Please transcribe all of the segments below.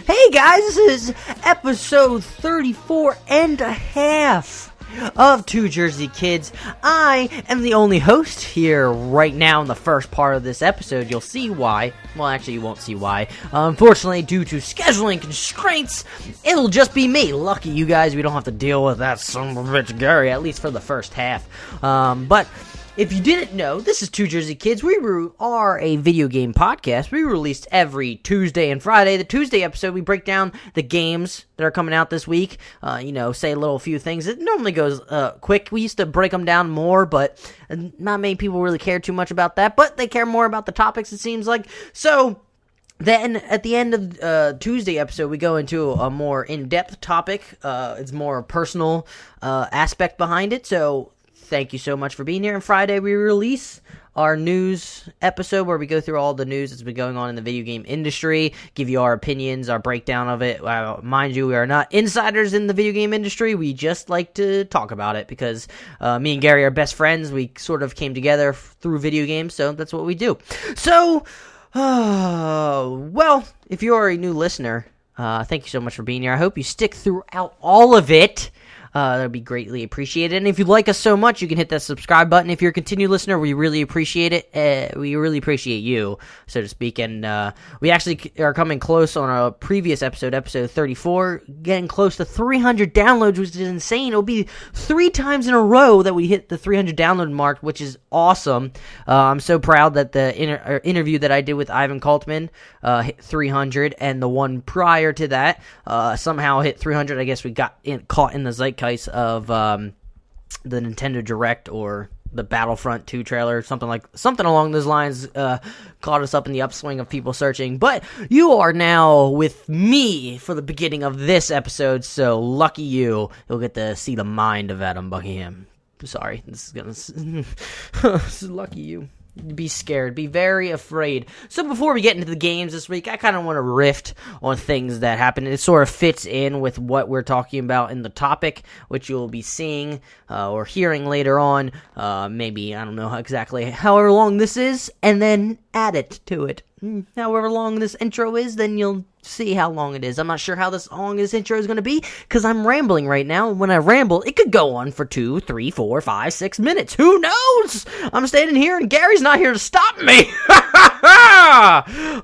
Hey guys, this is episode 34 and a half of Two Jersey Kids. I am the only host here right now in the first part of this episode. You'll see why. Well, actually, you won't see why. Unfortunately, due to scheduling constraints, it'll just be me. Lucky you guys, we don't have to deal with that son of a bitch Gary, at least for the first half. But if you didn't know, this is Two Jersey Kids. We are a video game podcast. We released every Tuesday and Friday. The Tuesday episode, we break down the games that are coming out this week. Say a few things. It normally goes quick. We used to break them down more, but not many people really care too much about that. But they care more about the topics, it seems like. So then, at the end of Tuesday episode, we go into a more in-depth topic. It's more personal aspect behind it. So thank you so much for being here. And Friday, we release our news episode where we go through all the news that's been going on in the video game industry, give you our opinions, our breakdown of it. Mind you, we are not insiders in the video game industry. We just like to talk about it because me and Gary are best friends. We sort of came together through video games, so that's what we do. So, well, if you're a new listener, thank you so much for being here. I hope you stick throughout all of it. That would be greatly appreciated. And if you like us so much, you can hit that subscribe button. If you're a continued listener, we really appreciate it. We really appreciate you, so to speak. And we actually are coming close on a previous episode 34, getting close to 300 downloads, which is insane. It'll be 3 times in a row that we hit the 300 download mark, which is awesome. I'm so proud that the interview that I did with Ivan Kaltman hit 300, and the one prior to that somehow hit 300. I guess we got caught in the zeitgeist of the Nintendo Direct or the Battlefront 2 trailer, something along those lines caught us up in the upswing of people searching. But you are now with me for the beginning of this episode, so lucky you. You'll get to see the mind of Adam Buckingham. Sorry, this is lucky you. Be scared. Be very afraid. So before we get into the games this week, I kind of want to riff on things that happened. It sort of fits in with what we're talking about in the topic, which you'll be seeing or hearing later on. Maybe, I don't know exactly, however long this is, and then add it to it. However long this intro is, then you'll see how long it is. I'm not sure how long this intro is going to be, because I'm rambling right now. When I ramble, it could go on for 2, 3, 4, 5, 6 minutes. Who knows? I'm standing here, and Gary's not here to stop me.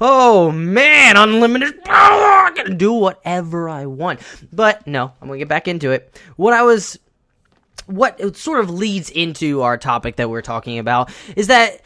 Oh, man, unlimited power. I can do whatever I want. But, no, I'm going to get back into it. What it sort of leads into our topic that we're talking about is that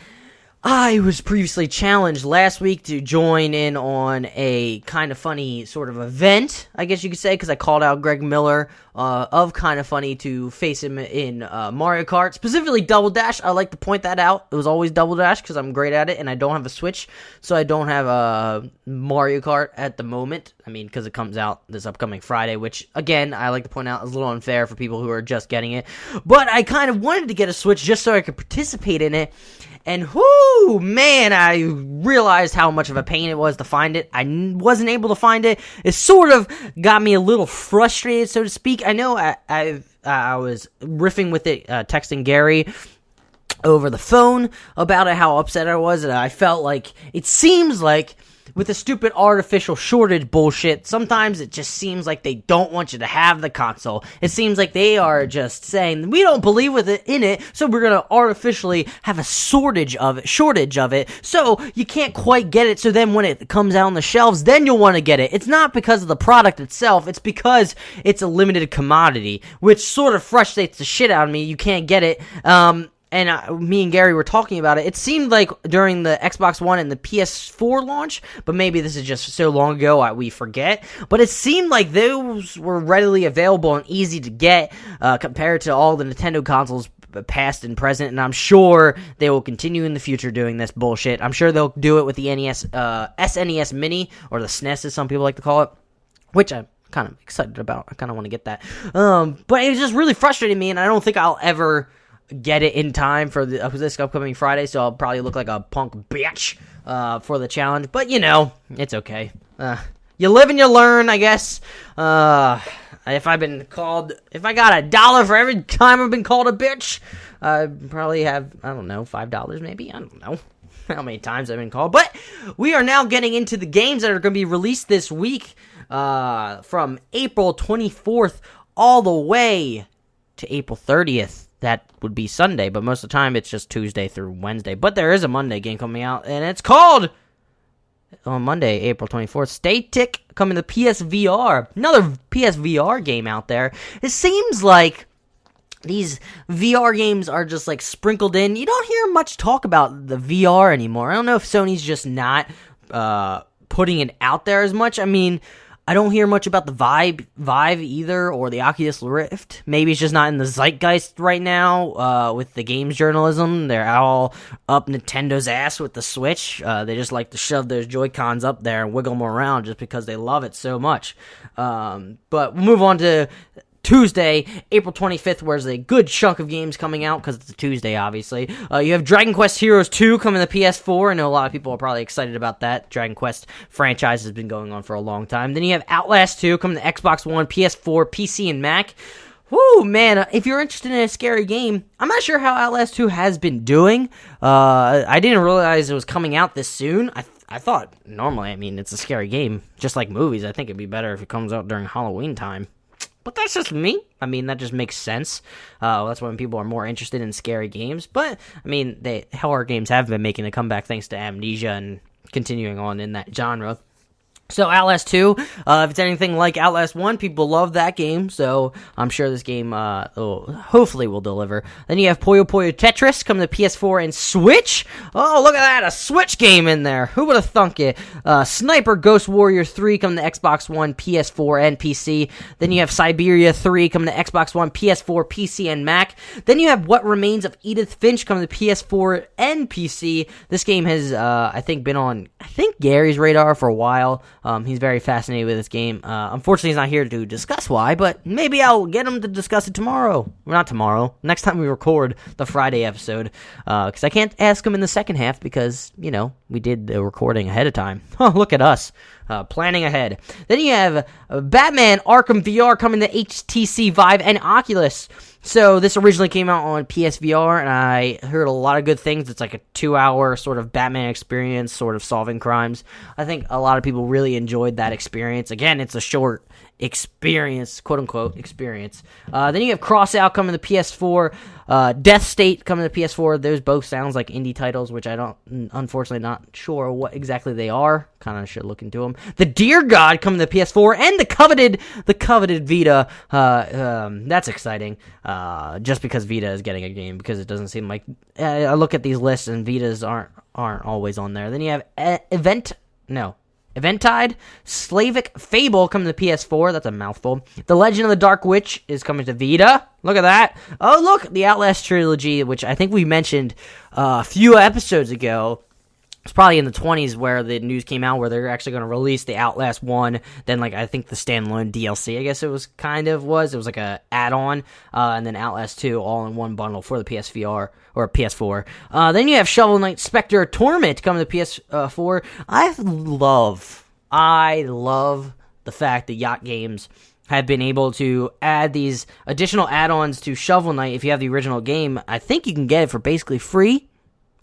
I was previously challenged last week to join in on a kind of funny sort of event, I guess you could say, because I called out Greg Miller of Kind of Funny to face him in Mario Kart, specifically Double Dash. I like to point that out. It was always Double Dash because I'm great at it, and I don't have a Switch, so I don't have a Mario Kart at the moment. I mean, because it comes out this upcoming Friday, which, again, I like to point out is a little unfair for people who are just getting it. But I kind of wanted to get a Switch just so I could participate in it. And whoo, man, I realized how much of a pain it was to find it. I wasn't able to find it. It sort of got me a little frustrated, so to speak. I know I was riffing with it, texting Gary over the phone about it, how upset I was, and I felt like it seems like with the stupid artificial shortage bullshit, sometimes it just seems like they don't want you to have the console. It seems like they are just saying, we don't believe in it, so we're going to artificially have a shortage of it, so you can't quite get it, so then when it comes out on the shelves, then you'll want to get it. It's not because of the product itself, it's because it's a limited commodity, which sort of frustrates the shit out of me. You can't get it, and me and Gary were talking about it. It seemed like during the Xbox One and the PS4 launch, but maybe this is just so long ago we forget, but it seemed like those were readily available and easy to get compared to all the Nintendo consoles past and present, and I'm sure they will continue in the future doing this bullshit. I'm sure they'll do it with the SNES Mini, or the SNES as some people like to call it, which I'm kind of excited about. I kind of want to get that. But it just really frustrated me, and I don't think I'll ever get it in time for this upcoming Friday, so I'll probably look like a punk bitch for the challenge, but it's okay. You live and you learn, I guess. If I got $1 for every time I've been called a bitch, I probably have, I don't know, $5 maybe, I don't know how many times I've been called. But we are now getting into the games that are going to be released this week. from April 24th all the way to April 30th. That would be Sunday, but most of the time it's just Tuesday through Wednesday. But there is a Monday game coming out, and it's called, on Monday, April 24th, Stay Tick, coming to PSVR. Another PSVR game out there. It seems like these VR games are just like sprinkled in. You don't hear much talk about the VR anymore. I don't know if Sony's just not putting it out there as much. I mean, I don't hear much about the Vive either, or the Oculus Rift. Maybe it's just not in the zeitgeist right now with the games journalism. They're all up Nintendo's ass with the Switch. They just like to shove those Joy-Cons up there and wiggle them around just because they love it so much. But we'll move on to Tuesday, April 25th, where there's a good chunk of games coming out, because it's a Tuesday, obviously. You have Dragon Quest Heroes 2 coming to PS4. I know a lot of people are probably excited about that. Dragon Quest franchise has been going on for a long time. Then you have Outlast 2 coming to Xbox One, PS4, PC, and Mac. Woo, man, if you're interested in a scary game, I'm not sure how Outlast 2 has been doing. I didn't realize it was coming out this soon. I thought, normally, I mean, it's a scary game. Just like movies, I think it'd be better if it comes out during Halloween time. But that's just me. I mean, that just makes sense. That's when people are more interested in scary games. But, I mean, horror games have been making a comeback thanks to Amnesia and continuing on in that genre. So, Outlast 2, if it's anything like Outlast 1, people love that game, so I'm sure this game hopefully will deliver. Then you have Puyo Puyo Tetris coming to PS4 and Switch. Oh, look at that, a Switch game in there. Who would have thunk it? Sniper Ghost Warrior 3 coming to Xbox One, PS4, and PC. Then you have Siberia 3 coming to Xbox One, PS4, PC, and Mac. Then you have What Remains of Edith Finch coming to PS4 and PC. This game has, I think, been on, Gary's radar for a while. He's very fascinated with this game. Unfortunately, he's not here to discuss why, but maybe I'll get him to discuss it tomorrow. Well, not tomorrow. Next time we record the Friday episode. Because I can't ask him in the second half because, we did the recording ahead of time. Oh, look at us. Planning ahead. Then you have Batman Arkham VR coming to HTC Vive and Oculus. So this originally came out on PSVR, and I heard a lot of good things. It's like a 2-hour sort of Batman experience, sort of solving crimes. I think a lot of people really enjoyed that experience. Again, it's a short experience, quote-unquote experience. Then you have Crossout coming to PS4, Death State coming to PS4. Those both sounds like indie titles, which I don't, unfortunately, not sure what exactly they are. Kind of should look into them. The Dear God coming to PS4, and the coveted Vita. That's exciting. Just because Vita is getting a game, because it doesn't seem like I look at these lists and Vitas aren't always on there. Then you have Eventide, Slavic Fable coming to PS4. That's a mouthful. The Legend of the Dark Witch is coming to Vita. Look at that. Oh, look, the Outlast trilogy, which I think we mentioned a few episodes ago. It's probably in the 20s where the news came out where they're actually going to release the Outlast 1, then I think the standalone DLC, I guess it was It was like a add-on, and then Outlast 2 all in one bundle for the PSVR or PS4. Then you have Shovel Knight Spectre Torment coming to PS4. I love the fact that Yacht Games have been able to add these additional add-ons to Shovel Knight. If you have the original game, I think you can get it for basically free,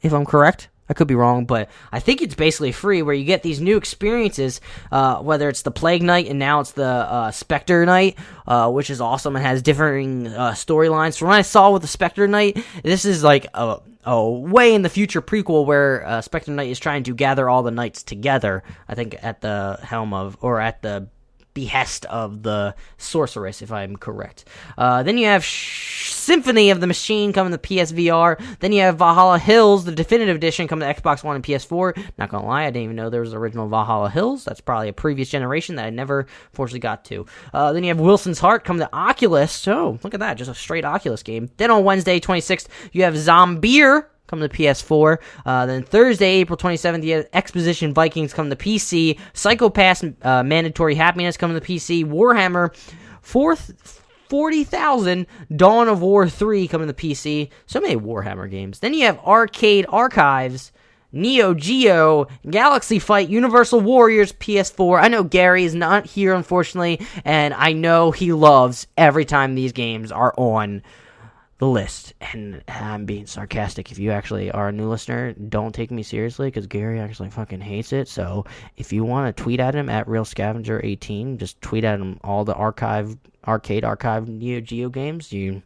if I'm correct. I could be wrong, but I think it's basically free, where you get these new experiences, whether it's the Plague Knight and now it's the Spectre Knight, which is awesome and has differing storylines. From what I saw with the Spectre Knight, this is like a way in the future prequel where Spectre Knight is trying to gather all the knights together, I think at the at the behest of the sorceress, if I'm correct. Then you have Symphony of the Machine coming to PSVR. Then you have Valhalla Hills, the definitive edition, coming to Xbox One and PS4. Not gonna lie, I didn't even know there was original Valhalla Hills. That's probably a previous generation that I never fortunately got to. Then you have Wilson's Heart coming to Oculus. Oh, look at that, just a straight Oculus game. Then on Wednesday, 26th, you have Zombier coming to PS4. Then Thursday, April 27th, you have Exposition Vikings coming to PC. Psycho-Pass Mandatory Happiness coming to PC. Warhammer 40,000 Dawn of War 3 coming to PC. So many Warhammer games. Then you have Arcade Archives, Neo Geo, Galaxy Fight, Universal Warriors, PS4. I know Gary is not here, unfortunately, and I know he loves every time these games are on the list, and I'm being sarcastic. If you actually are a new listener, don't take me seriously, because Gary actually fucking hates it. So if you want to tweet at him at RealScavenger18, just tweet at him all the arcade archive Neo Geo games. You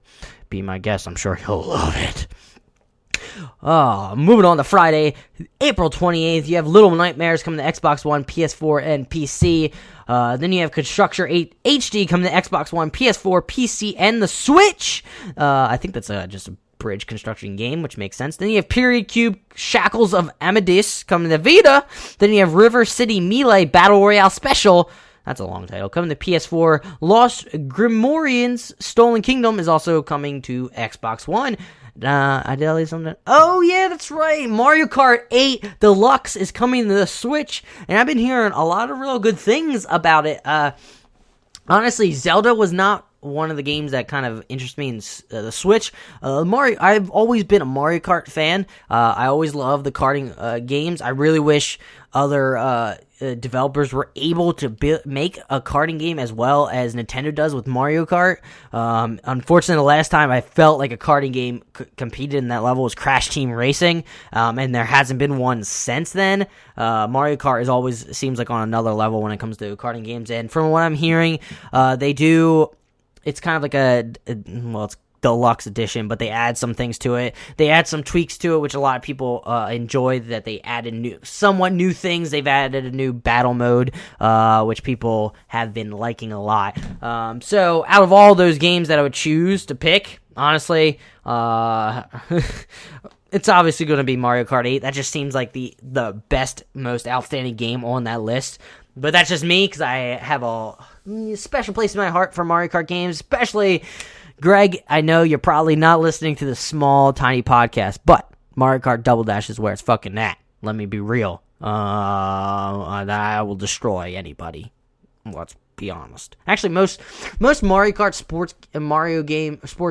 be my guest. I'm sure he'll love it. Moving on to Friday, April 28th, you have Little Nightmares coming to Xbox One, PS4, and PC. Then you have Constructor 8 HD coming to Xbox One, PS4, PC, and the Switch. I think that's just a bridge construction game, which makes sense. Then you have Period Cube Shackles of Amadis coming to Vita. Then you have River City Melee Battle Royale Special. That's a long title. Coming to PS4. Lost Grimorians Stolen Kingdom is also coming to Xbox One. I did leave something. Oh, yeah, that's right. Mario Kart 8 Deluxe is coming to the Switch, and I've been hearing a lot of real good things about it. Honestly, Zelda was not one of the games that kind of interests me in the Switch. I've always been a Mario Kart fan. I always love the karting games. I really wish other developers were able to make a karting game as well as Nintendo does with Mario Kart. Unfortunately, the last time I felt like a karting game competed in that level was Crash Team Racing, and there hasn't been one since then. Mario Kart always seems like on another level when it comes to karting games, and from what I'm hearing, it's kind of like it's deluxe edition, but they add some things to it. They add some tweaks to it, which a lot of people enjoy, that they added somewhat new things. They've added a new battle mode, which people have been liking a lot. So out of all those games that I would choose to pick, honestly, it's obviously going to be Mario Kart 8. That just seems like the best, most outstanding game on that list. But that's just me, because I have a special place in my heart for Mario Kart games, especially Greg. I know you're probably not listening to the small, tiny podcast, but Mario Kart Double Dash is where it's fucking at. Let me be real. I will destroy anybody. Let's be honest. Actually, most Mario Kart sports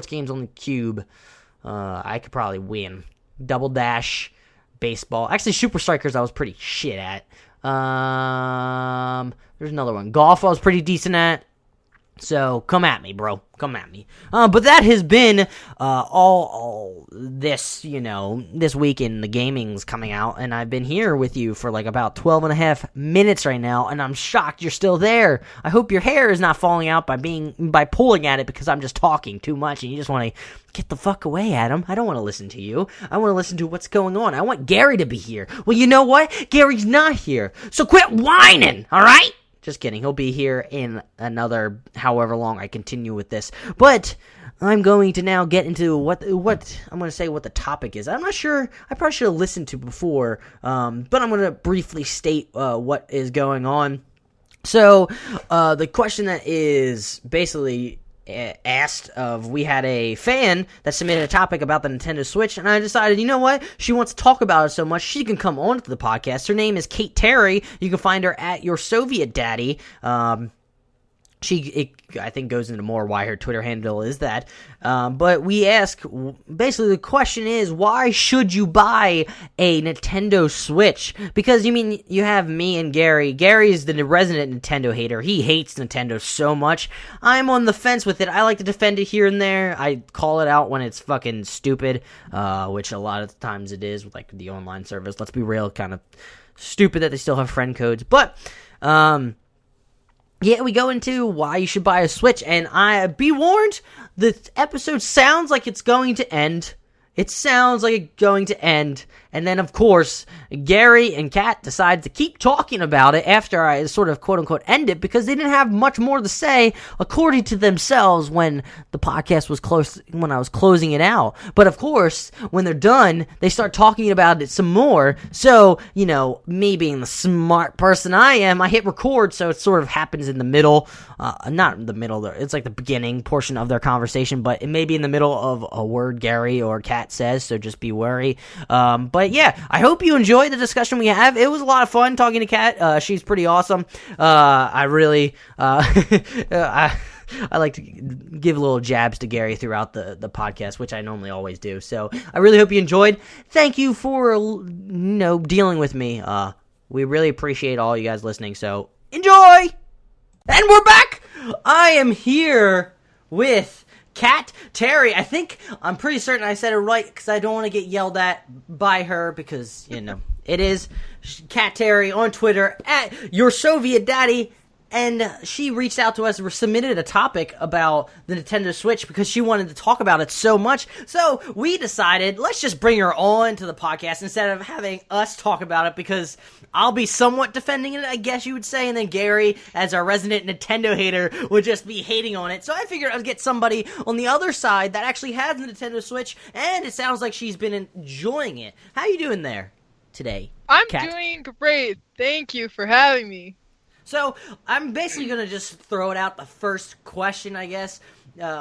games on the Cube, I could probably win. Double Dash, baseball. Actually, Super Strikers I was pretty shit at. There's another one. Golf I was pretty decent at. So, come at me, bro. Come at me. But that has been all this, this week in the gaming's coming out, and I've been here with you for like about 12 and a half minutes right now, and I'm shocked you're still there. I hope your hair is not falling out by pulling at it because I'm just talking too much, and you just want to get the fuck away, Adam. I don't want to listen to you. I want to listen to what's going on. I want Gary to be here. Well, you know what? Gary's not here, so quit whining, all right? Just kidding. He'll be here in another however long I continue with this. But I'm going to now get into what I'm going to say what the topic is. I'm not sure. I probably should have listened to before, but I'm going to briefly state what is going on. So the question that is basically asked we had a fan that submitted a topic about the Nintendo Switch, and I decided, you know what, she wants to talk about it so much, she can come on to the podcast. Her name is Kate Terry. You can find her at Your Soviet Daddy. I think goes into more why her Twitter handle is that. But we ask, basically the question is, why should you buy a Nintendo Switch? Because, you have me and Gary. Gary is the resident Nintendo hater. He hates Nintendo so much. I'm on the fence with it. I like to defend it here and there. I call it out when it's fucking stupid, which a lot of times it is, with like the online service. Let's be real, kind of stupid that they still have friend codes. But, yeah, we go into why you should buy a Switch, and be warned, the episode sounds like it's going to end. It sounds like it's going to end, and then, of course, Gary and Kat decide to keep talking about it after I sort of quote-unquote end it, because they didn't have much more to say, according to themselves, when the podcast was when I was closing it out. But, of course, when they're done, they start talking about it some more. So, me being the smart person I am, I hit record, so it sort of happens in the middle. Not in the middle, it's like the beginning portion of their conversation, but it may be in the middle of a word Gary or Kat says, so just be wary. But yeah, I hope you enjoyed the discussion we have. It was a lot of fun talking to Kat. She's pretty awesome. I really, I like to give little jabs to Gary throughout the podcast, which I normally always do. So I really hope you enjoyed. Thank you for, dealing with me. We really appreciate all you guys listening. So enjoy! And we're back! I am here with Kat Terry. I'm pretty certain I said it right because I don't want to get yelled at by her because, it is Kat Terry on Twitter at Your Soviet Daddy. And she reached out to us and submitted a topic about the Nintendo Switch because she wanted to talk about it so much. So we decided, let's just bring her on to the podcast instead of having us talk about it, because I'll be somewhat defending it, I guess you would say, and then Gary, as our resident Nintendo hater, would just be hating on it. So I figured I'd get somebody on the other side that actually has the Nintendo Switch, and it sounds like she's been enjoying it. How you doing there today, I'm Kat? Doing great. Thank you for having me. So, I'm basically going to just throw it out the first question, I guess,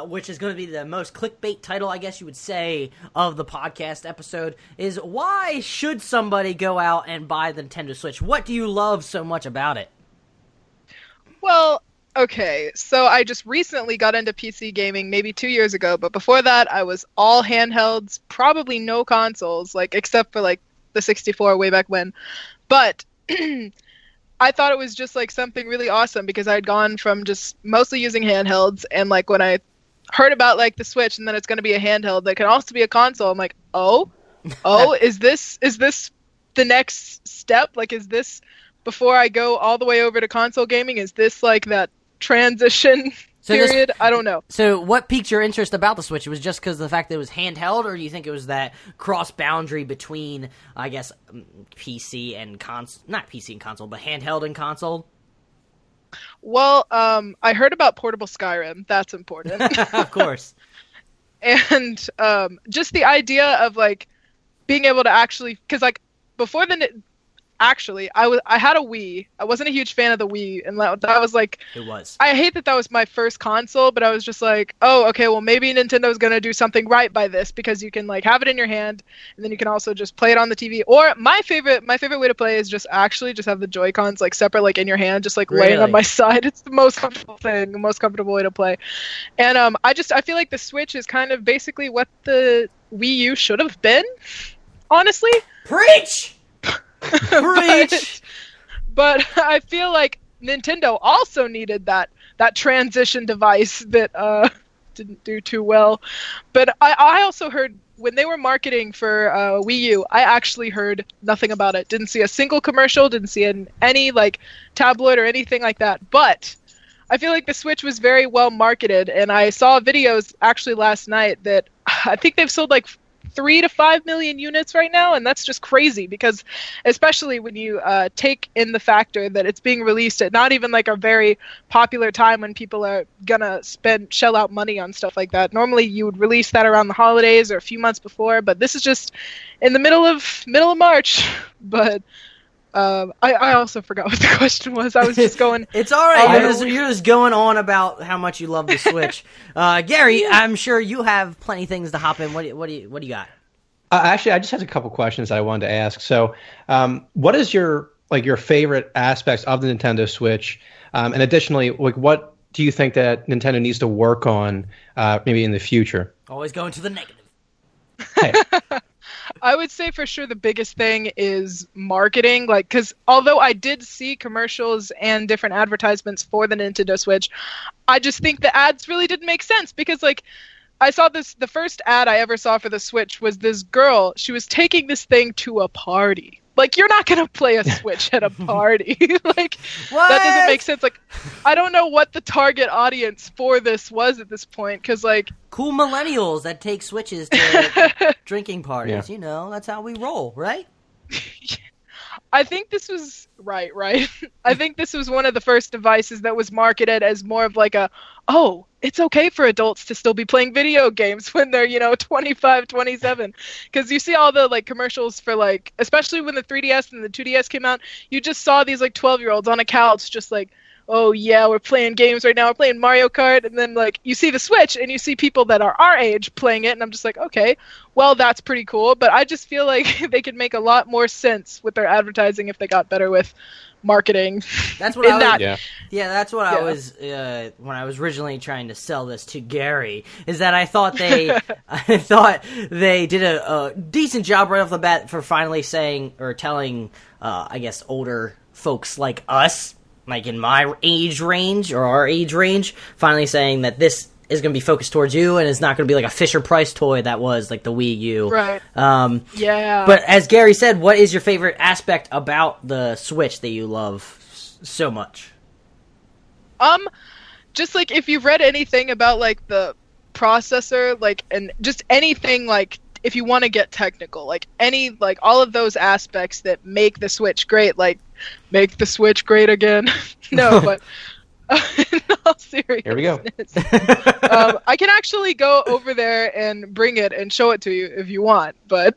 which is going to be the most clickbait title, I guess you would say, of the podcast episode, is why should somebody go out and buy the Nintendo Switch? What do you love so much about it? Well, okay, so I just recently got into PC gaming maybe 2 years ago, but before that I was all handhelds, probably no consoles, except for the 64 way back when. But I thought it was just something really awesome because I'd gone from just mostly using handhelds, and when I heard about the Switch and then it's going to be a handheld that can also be a console, I'm like, oh, is this the next step? Is this before I go all the way over to console gaming? Is this that transition period? I don't know. So what piqued your interest about the Switch? It was just because of the fact that it was handheld, or do you think it was that cross-boundary between, I guess, PC and console? Not PC and console, but handheld and console? Well, I heard about portable Skyrim. That's important. Of course. And just the idea of, being able to actually... Because, before the... Actually, I had a Wii. I wasn't a huge fan of the Wii, and that was It was. I hate that was my first console, but I was just oh, okay, well maybe Nintendo's gonna do something right by this, because you can have it in your hand, and then you can also just play it on the TV. Or my favorite way to play is just have the Joy-Cons separate in your hand, just laying on my side. It's the most comfortable thing, the most comfortable way to play. And I feel like the Switch is kind of basically what the Wii U should have been, honestly. Preach! Preach! But I feel like Nintendo also needed that transition device that didn't do too well. But I also heard when they were marketing for Wii U, I actually heard nothing about it. Didn't see a single commercial, didn't see any tabloid or anything like that. But I feel like the Switch was very well marketed, and I saw videos actually last night that I think they've sold 3 to 5 million units right now, and that's just crazy, because especially when you take in the factor that it's being released at not even a very popular time when people are gonna shell out money on stuff like that. Normally you would release that around the holidays or a few months before, but this is just in the middle of March. But I also forgot what the question was. I was just going. It's all right. You're just going on about how much you love the Switch. Gary, yeah. I'm sure you have plenty of things to hop in. What do you got? Actually, I just had a couple questions I wanted to ask. So, what is your favorite aspects of the Nintendo Switch? And additionally, what do you think that Nintendo needs to work on maybe in the future? Always going to the negative. Hey. I would say for sure the biggest thing is marketing, because although I did see commercials and different advertisements for the Nintendo Switch, I just think the ads really didn't make sense, because I saw the first ad I ever saw for the Switch was this girl. She was taking this thing to a party. You're not going to play a Switch at a party. What? That doesn't make sense. I don't know what the target audience for this was at this point, because cool millennials that take Switches to drinking parties. Yeah. That's how we roll, right? I think this was right. I think this was one of the first devices that was marketed as more of it's okay for adults to still be playing video games when they're 25, 27, because you see all the commercials for especially when the 3DS and the 2DS came out, you just saw these 12-year-olds on a couch just oh yeah, we're playing games right now, we're playing Mario Kart, and then you see the Switch and you see people that are our age playing it, and I'm just okay, well, that's pretty cool. But I just feel like they could make a lot more sense with their advertising if they got better with marketing. That's what that's what I was when I was originally trying to sell this to Gary, is that I thought they did a decent job right off the bat for finally saying or telling I guess older folks like us, in my age range or our age range, finally saying that this is going to be focused towards you, and it's not going to be like a Fisher Price toy that was like the Wii U. Right. Yeah. But as Gary said, what is your favorite aspect about the Switch that you love so much? Just like if you've read anything about like the processor, like, and just anything, like if you want to get technical, like any, like all of those aspects that make the Switch great, like make the Switch great again. No, but in all seriousness, Here we go. I can actually go over there and bring it and show it to you if you want, but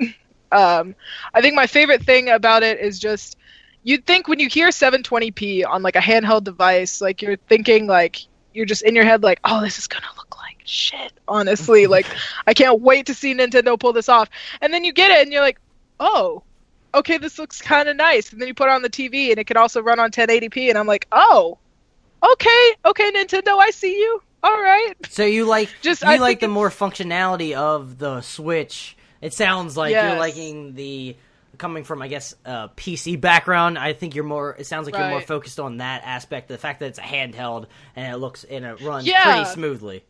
I think my favorite thing about it is just, you'd think when you hear 720p on like a handheld device, like you're thinking like, you're just in your head like, oh, this is gonna look like shit, honestly. Like, I can't wait to see Nintendo pull this off. And then you get it and you're like, oh, okay, this looks kind of nice. And then you put it on the TV and it can also run on 1080p, and I'm like, oh, okay, Nintendo, I see you. All right. So you like Just, you I like think the more functionality of the Switch. It sounds like Yes. you're liking the, coming from, I guess, a PC background. I think you're more, it sounds like you're more Right. focused on that aspect, the fact that it's a handheld and it looks, and it runs Yeah. pretty smoothly.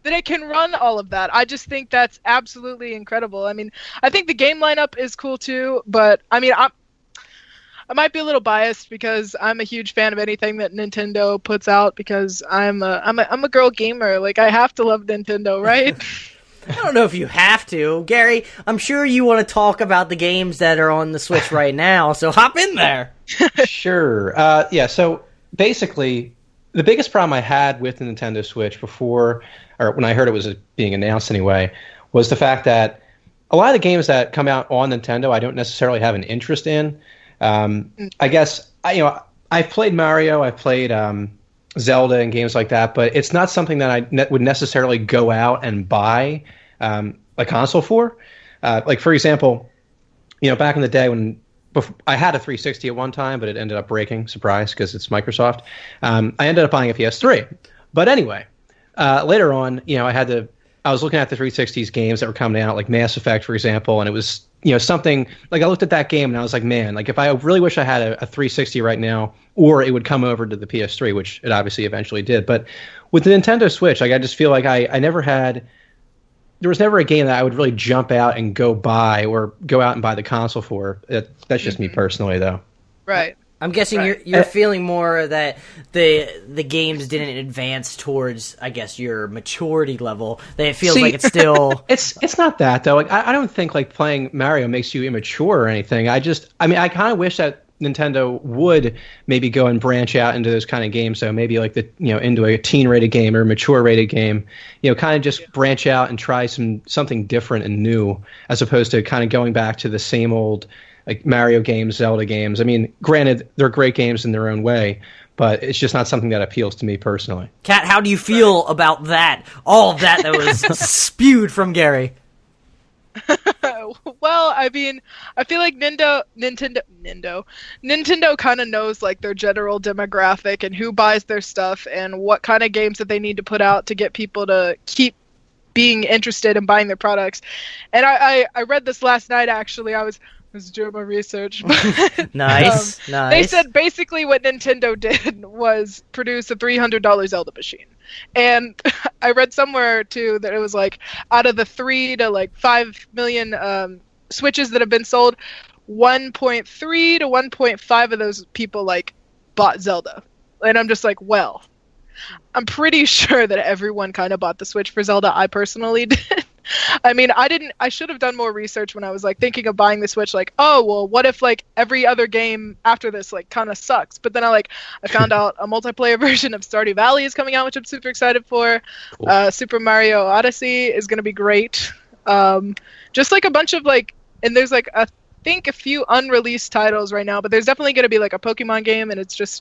that it can run all of that. I just think that's absolutely incredible. I mean, I think the game lineup is cool too, but I mean, I might be a little biased because I'm a huge fan of anything that Nintendo puts out, because I'm a girl gamer. Like, I have to love Nintendo, right? I don't know if you have to. Gary, I'm sure you want to talk about the games that are on the Switch right now, so hop in there. Sure. Yeah, so basically, the biggest problem I had with the Nintendo Switch before, or when I heard it was being announced anyway, was the fact that a lot of the games that come out on Nintendo I don't necessarily have an interest in. I guess, I've played Mario, I've played Zelda and games like that, but it's not something that I would necessarily go out and buy a console for. Like, for example, back in the day when I had a 360 at one time, but it ended up breaking. Surprise, because it's Microsoft. I ended up buying a PS3. But anyway, later on, I was looking at the 360's games that were coming out, like Mass Effect, for example, and it was, something, like, I looked at that game and I was like, man, like, if I really wish I had a 360 right now, or it would come over to the PS3, which it obviously eventually did. But with the Nintendo Switch, like, I just feel like I never had, there was never a game that I would really jump out and go buy or go out and buy the console for. That's just me personally, though. Right. I'm guessing Right. you're feeling more that the games didn't advance towards, I guess, your maturity level. That it feels like it's still... It's not that, though. Like, I don't think, like, playing Mario makes you immature or anything. I mean, I kind of wish that Nintendo would maybe go and branch out into those kind of games. So maybe like into a teen rated game or a mature rated game, kind of just branch out and try something different and new, as opposed to kind of going back to the same old, like, Mario games, Zelda games. I mean, granted, they're great games in their own way, but it's just not something that appeals to me personally. Kat, how do you feel about that? All of that was spewed from Gary. Well, I mean, I feel like Nintendo kind of knows, like, their general demographic and who buys their stuff and what kind of games that they need to put out to get people to keep being interested in buying their products. And I read this last night, actually. I was doing my research. Nice. They said basically what Nintendo did was produce a $300 Zelda machine. And I read somewhere, too, that it was like, out of the 3 to like 5 million Switches that have been sold, 1.3 to 1.5 of those people, like, bought Zelda. And I'm just like, well, I'm pretty sure that everyone kind of bought the Switch for Zelda. I personally did. I mean, I should have done more research when I was, like, thinking of buying the Switch, like, oh, well, what if, like, every other game after this, like, kind of sucks? But then I found out a multiplayer version of Stardew Valley is coming out, which I'm super excited for. Cool. Super Mario Odyssey is going to be great. Just, like, a bunch of, like, and there's, like, I think a few unreleased titles right now, but there's definitely going to be, like, a Pokemon game, and it's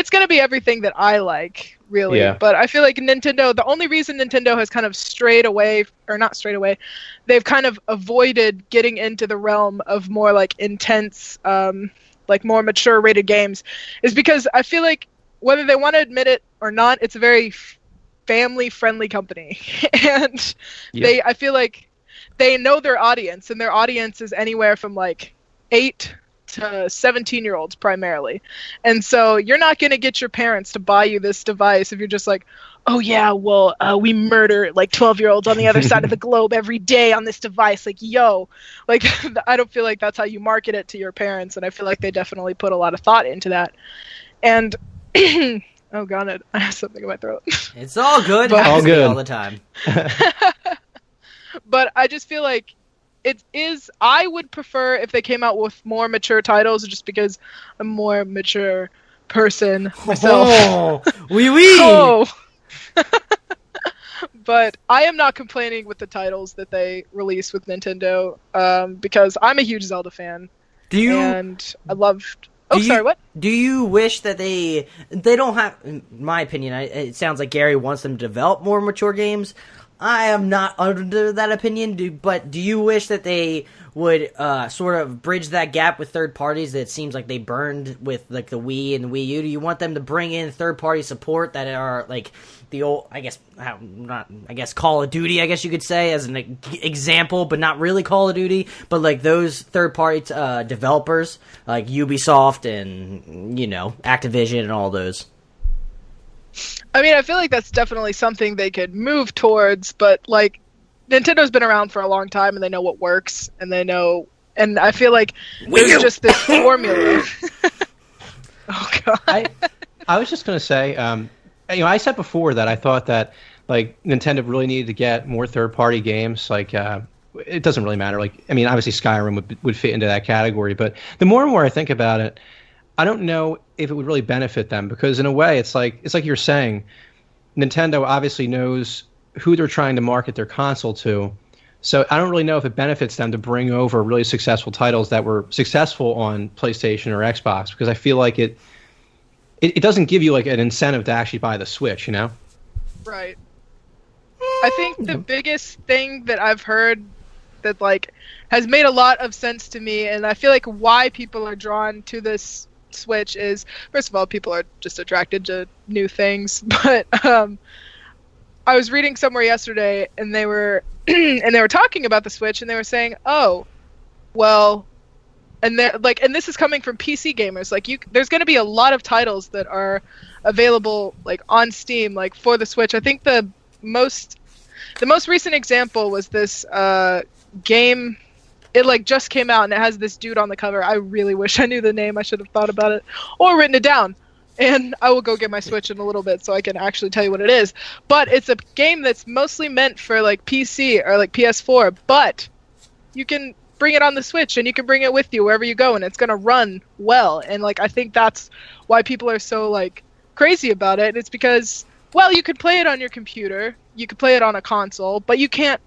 going to be everything that I like, really. Yeah. But I feel like Nintendo, the only reason Nintendo has kind of strayed away, or not strayed away, they've kind of avoided getting into the realm of more, like, intense, like, more mature rated games, is because I feel like, whether they want to admit it or not, it's a very family friendly company. And I feel like they know their audience, and their audience is anywhere from, like, 8 to 17-year-olds primarily. And so you're not going to get your parents to buy you this device if you're just like, oh yeah, well, we murder like 12-year-olds on the other side of the globe every day on this device. Like, yo, like, I don't feel like that's how you market it to your parents. And I feel like they definitely put a lot of thought into that. And oh god, I have something in my throat. It's all good. All good all the time. But I just feel like it is. I would prefer if they came out with more mature titles, just because I'm a more mature person myself. Oh, wee wee. Oh. But I am not complaining with the titles that they release with Nintendo, because I'm a huge Zelda fan. And I loved. Oh, sorry, what? Do you wish that they don't have, in my opinion, it sounds like Gary wants them to develop more mature games. I am not under that opinion, but do you wish that they would sort of bridge that gap with third parties that it seems like they burned with like the Wii and the Wii U? Do you want them to bring in third party support that are like the old, I guess Call of Duty, I guess you could say, as an example, but not really Call of Duty, but like those third party developers like Ubisoft and, you know, Activision and all those? I mean, I feel like that's definitely something they could move towards, but like Nintendo's been around for a long time and they know what works, and they know, and I feel like there's just this formula. Oh god. I was just going to say, you know, I said before that I thought that like Nintendo really needed to get more third-party games. Like, it doesn't really matter. Like, I mean, obviously Skyrim would fit into that category, but the more and more I think about it, I don't know if it would really benefit them, because in a way it's like you're saying, Nintendo obviously knows who they're trying to market their console to. So I don't really know if it benefits them to bring over really successful titles that were successful on PlayStation or Xbox, because I feel like it doesn't give you like an incentive to actually buy the Switch, you know? Right. I think the biggest thing that I've heard that like has made a lot of sense to me, and I feel like why people are drawn to this Switch is, first of all, people are just attracted to new things. But I was reading somewhere yesterday, and they were and they were talking about the Switch, and they were saying, "Oh, well," and they're like, and this is coming from PC gamers. Like, there's going to be a lot of titles that are available like on Steam, like for the Switch. I think the most recent example was this game. It like just came out and it has this dude on the cover. I really wish I knew the name. I should have thought about it or written it down. And I will go get my Switch in a little bit so I can actually tell you what it is. But it's a game that's mostly meant for like PC or like PS4. But you can bring it on the Switch and you can bring it with you wherever you go, and it's gonna run well. And like I think that's why people are so like crazy about it. It's because, well, you could play it on your computer, you could play it on a console, but you can't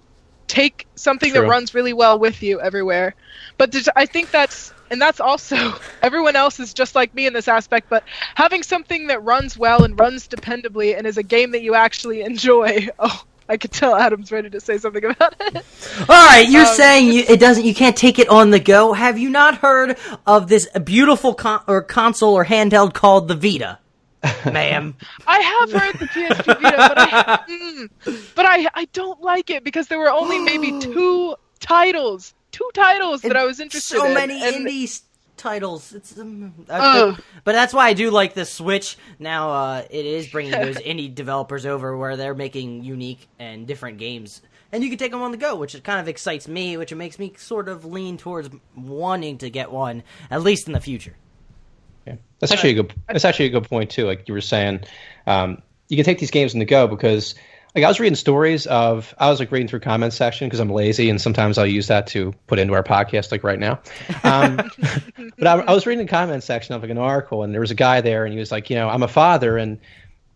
take something that runs really well with you everywhere. But I think that's also, everyone else is just like me in this aspect, but having something that runs well and runs dependably and is a game that you actually enjoy. Oh, I could tell Adam's ready to say something about it. All right, you're saying you can't take it on the go. Have you not heard of this beautiful console or handheld called the Vita? Ma'am, I have heard the PSP Vita, but I don't like it because there were only maybe two titles that I was interested in. So many indie titles. It's but that's why I do like the Switch. Now it is bringing those indie developers over where they're making unique and different games, and you can take them on the go, which kind of excites me, which makes me sort of lean towards wanting to get one at least in the future. Yeah. That's actually a good point too. Like you were saying, you can take these games on the go because, like, I was reading stories of, I was like reading through comment section because I'm lazy and sometimes I'll use that to put into our podcast, like right now. But I was reading the comment section of like an article, and there was a guy there, and he was like, you know, I'm a father, and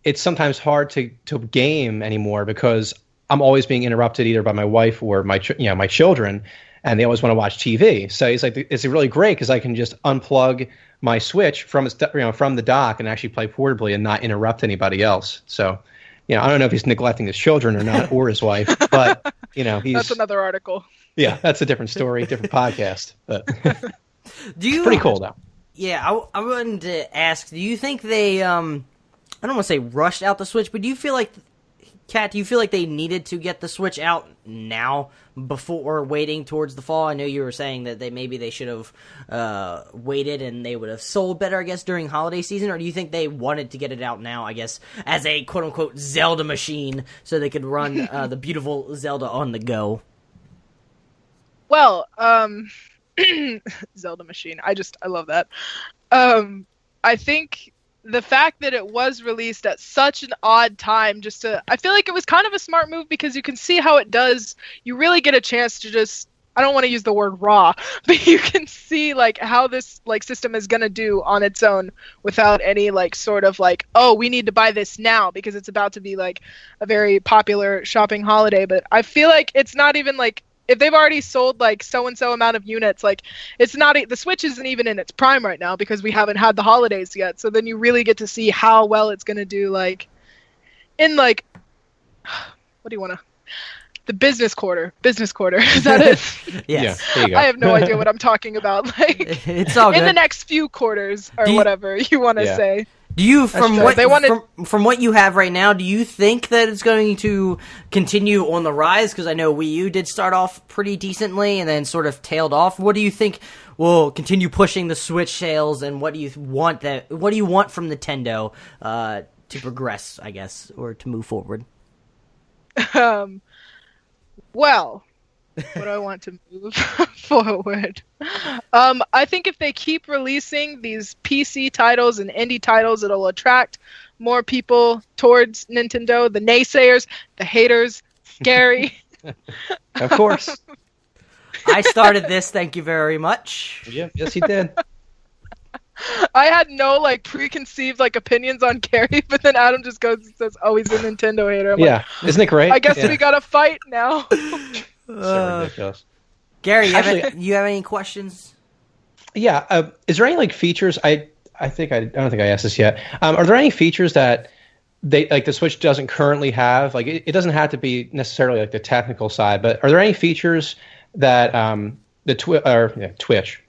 it's sometimes hard to game anymore because I'm always being interrupted either by my wife or my children, and they always want to watch TV. So he's like, it's really great because I can just unplug my Switch from the dock and actually play portably and not interrupt anybody else. So, you know, I don't know if he's neglecting his children or not, or his wife, but you know, that's another article. Yeah, that's a different story, different podcast. But it's pretty cool though. Yeah, I wanted to ask, do you think they I don't want to say rushed out the Switch, but do you feel like Kat, do you feel like they needed to get the Switch out now before waiting towards the fall? I know you were saying that they should have waited and they would have sold better, I guess, during holiday season. Or do you think they wanted to get it out now, I guess, as a quote-unquote Zelda machine so they could run the beautiful Zelda on the go? Well, Zelda machine. I love that. I think the fact that it was released at such an odd time, I feel like it was kind of a smart move because you can see how it does. You really get a chance to I don't want to use the word raw, but you can see like how this like system is going to do on its own without any like sort of like, oh, we need to buy this now because it's about to be like a very popular shopping holiday. But I feel like it's not even like, if they've already sold like so-and-so amount of units, like it's not, the Switch isn't even in its prime right now because we haven't had the holidays yet. So then you really get to see how well it's going to do like in like, what do you want to, the business quarter, is that it? Yes. Yeah, there you go. I have no idea what I'm talking about. Like It's all good. in the next few quarters or whatever you want to say. Do you, from true. what They wanted- from what you have right now, do you think that it's going to continue on the rise? Because I know Wii U did start off pretty decently and then sort of tailed off. What do you think will continue pushing the Switch sales, and what do you want from Nintendo to progress, I guess, or to move forward? Well, what do I want to move forward? I think if they keep releasing these PC titles and indie titles, it'll attract more people towards Nintendo. The naysayers, the haters, Gary. Of course. I started this, thank you very much. Yeah, yes, he did. I had no like preconceived like opinions on Gary, but then Adam just goes and says, "Oh, he's a Nintendo hater." I'm Yeah, isn't it great? like, I guess Yeah. we gotta fight now. So ridiculous. Gary, you Actually- have any questions? Yeah, is there any like features? I don't think I asked this yet. Are there any features that they like the Switch doesn't currently have? Like it doesn't have to be necessarily like the technical side, but are there any features that Twitch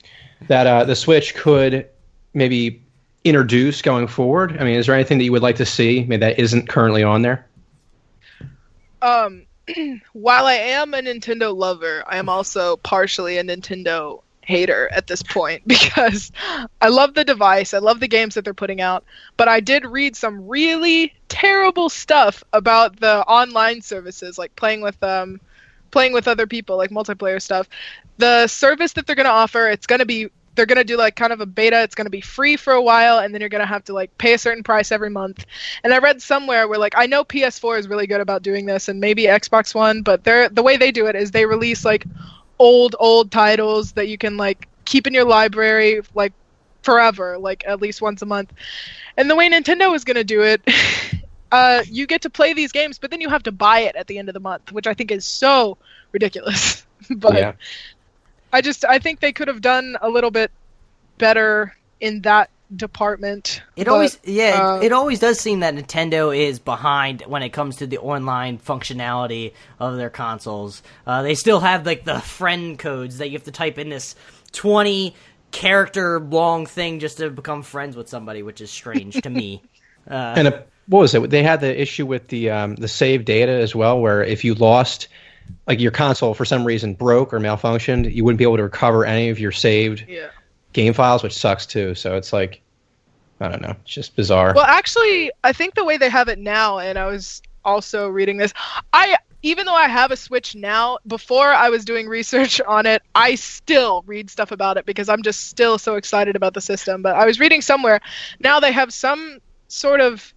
that the Switch could maybe introduce going forward? I mean, is there anything that you would like to see maybe that isn't currently on there? While I am a Nintendo lover, I am also partially a Nintendo hater at this point because I love the device, I love the games that they're putting out, but I did read some really terrible stuff about the online services, like playing with other people, like multiplayer stuff. The service that they're going to offer, they're going to do like kind of a beta. It's going to be free for a while, and then you're going to have to like pay a certain price every month. And I read somewhere where like, I know PS4 is really good about doing this, and maybe Xbox One, but the way they do it is they release like old titles that you can like keep in your library like forever, like at least once a month. And the way Nintendo is going to do it, you get to play these games, but then you have to buy it at the end of the month, which I think is so ridiculous. But Yeah. I think they could have done a little bit better in that department. It always does seem that Nintendo is behind when it comes to the online functionality of their consoles. They still have like the friend codes that you have to type in this 20 character long thing just to become friends with somebody, which is strange to me. And what was it? They had the issue with the save data as well, where if you lost, like your console for some reason broke or malfunctioned, you wouldn't be able to recover any of your saved game files, which sucks too. So it's like, I don't know, it's just bizarre. Well, actually, I think the way they have it now, and I was also reading this, even though I have a Switch now, before I was doing research on it, I still read stuff about it because I'm just still so excited about the system. But I was reading somewhere, now they have some sort of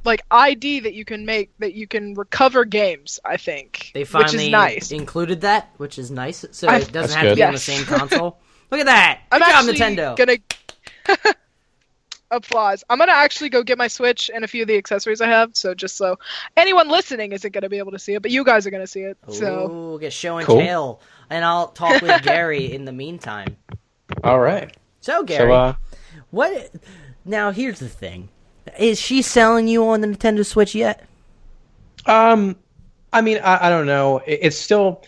like ID that you can make that you can recover games, I think. They finally which is nice. included that, which is nice. So it doesn't That's have to good. be on the same console. Look at that! Good I'm job, actually Nintendo. gonna applause. I'm gonna actually go get my Switch and a few of the accessories I have. So just so anyone listening isn't gonna be able to see it, but you guys are gonna see it. So Ooh, get show and Cool. tell, and I'll talk with Gary in the meantime. All right. So Gary, So, what? Now here's the thing: is she selling you on the Nintendo Switch yet? I mean, I don't know. It's still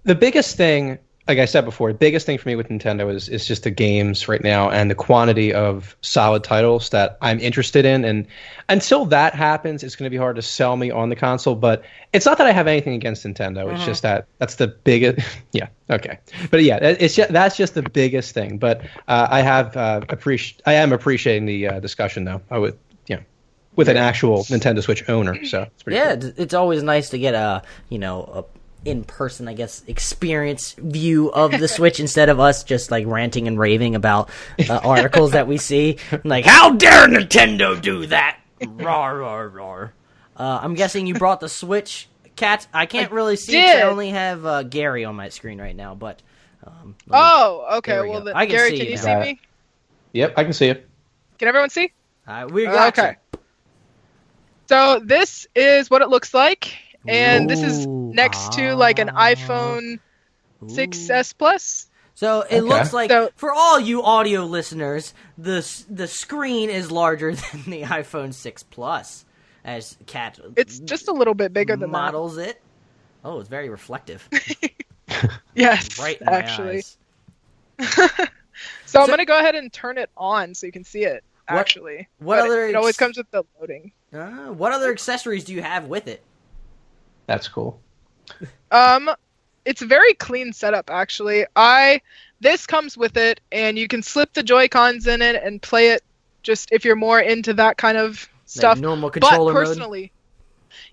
the biggest thing like I said before, the biggest thing for me with Nintendo is just the games right now and the quantity of solid titles that I'm interested in. And until that happens, it's going to be hard to sell me on the console. But it's not that I have anything against Nintendo. It's just that's the biggest. Yeah, okay. But yeah, that's just the biggest thing. But I am appreciating the discussion though. I would, with an actual Nintendo Switch owner. So it's pretty cool. It's always nice to get a in-person, I guess, experience view of the Switch instead of us just like ranting and raving about articles that we see. Like, how dare Nintendo do that? Rawr, rawr, rawr. I'm guessing you brought the Switch, Kat. I can't really see. I only have Gary on my screen right now, but. Okay. Well, Gary, can you see me? Yep, I can see it. Can everyone see? We got you. So this is what it looks like. And this is next to like an iPhone 6s Plus. So it looks like, for all you audio listeners, the screen is larger than the iPhone 6 Plus, as Kat. It's just a little bit bigger than models it. Oh, it's very reflective. Yes, right in my actually. eyes. So I'm gonna go ahead and turn it on so you can see it. Actually, it always comes with the loading. What other accessories do you have with it? That's cool. It's a very clean setup, actually. This comes with it, and you can slip the Joy-Cons in it and play it just if you're more into that kind of stuff. Like normal controller mode?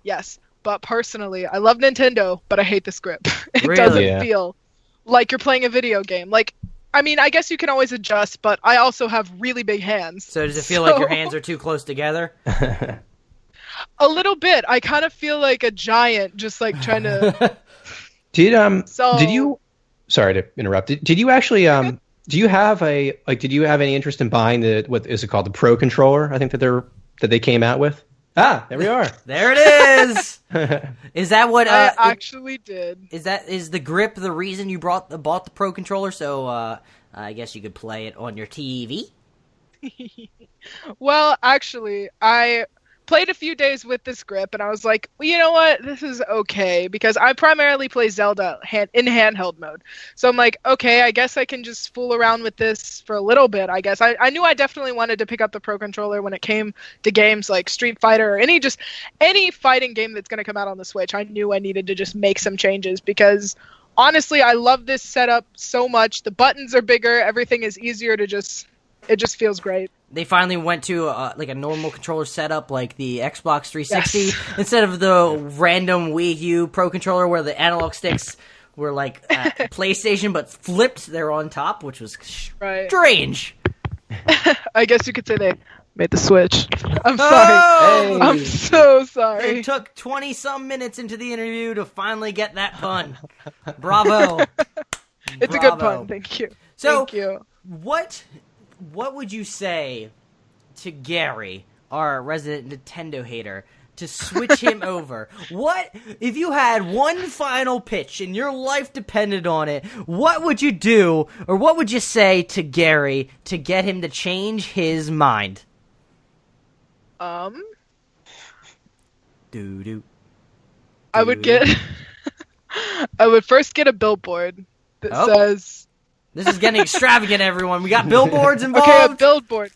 Yes. But personally, I love Nintendo, but I hate this grip. It Really? doesn't feel like you're playing a video game. Like, I mean, I guess you can always adjust, but I also have really big hands. So does it feel like your hands are too close together? A little bit. I kind of feel like a giant, just like trying to. Did you? Sorry to interrupt. Did you actually? Do you have Did you have any interest in buying what is it called, the Pro controller? I think that they came out with. There we are. There it is. Is that what? I actually did. Is the grip the reason you bought the Pro controller? So I guess you could play it on your TV. Well, actually, I played a few days with this grip, and I was like, well, you know what? This is okay, because I primarily play Zelda in handheld mode. So I'm like, okay, I guess I can just fool around with this for a little bit, I guess. I knew I definitely wanted to pick up the Pro Controller when it came to games like Street Fighter or any fighting game that's going to come out on the Switch. I knew I needed to just make some changes, because honestly, I love this setup so much. The buttons are bigger. Everything is easier to it just feels great. They finally went to like a normal controller setup, like the Xbox 360, instead of the random Wii U Pro Controller where the analog sticks were like PlayStation but flipped. They're on top, which was strange. I guess you could say they made the switch. I'm sorry. Hey. I'm so sorry. It took 20-some minutes into the interview to finally get that pun. Bravo. It's a good pun. Thank you. So, Thank you. What would you say to Gary, our resident Nintendo hater, to switch him over? What if you had one final pitch and your life depended on it? What would you do, or what would you say to Gary to get him to change his mind? Doo-doo. I would first get a billboard that says. This is getting extravagant, everyone. We got billboards involved. Okay, a billboard.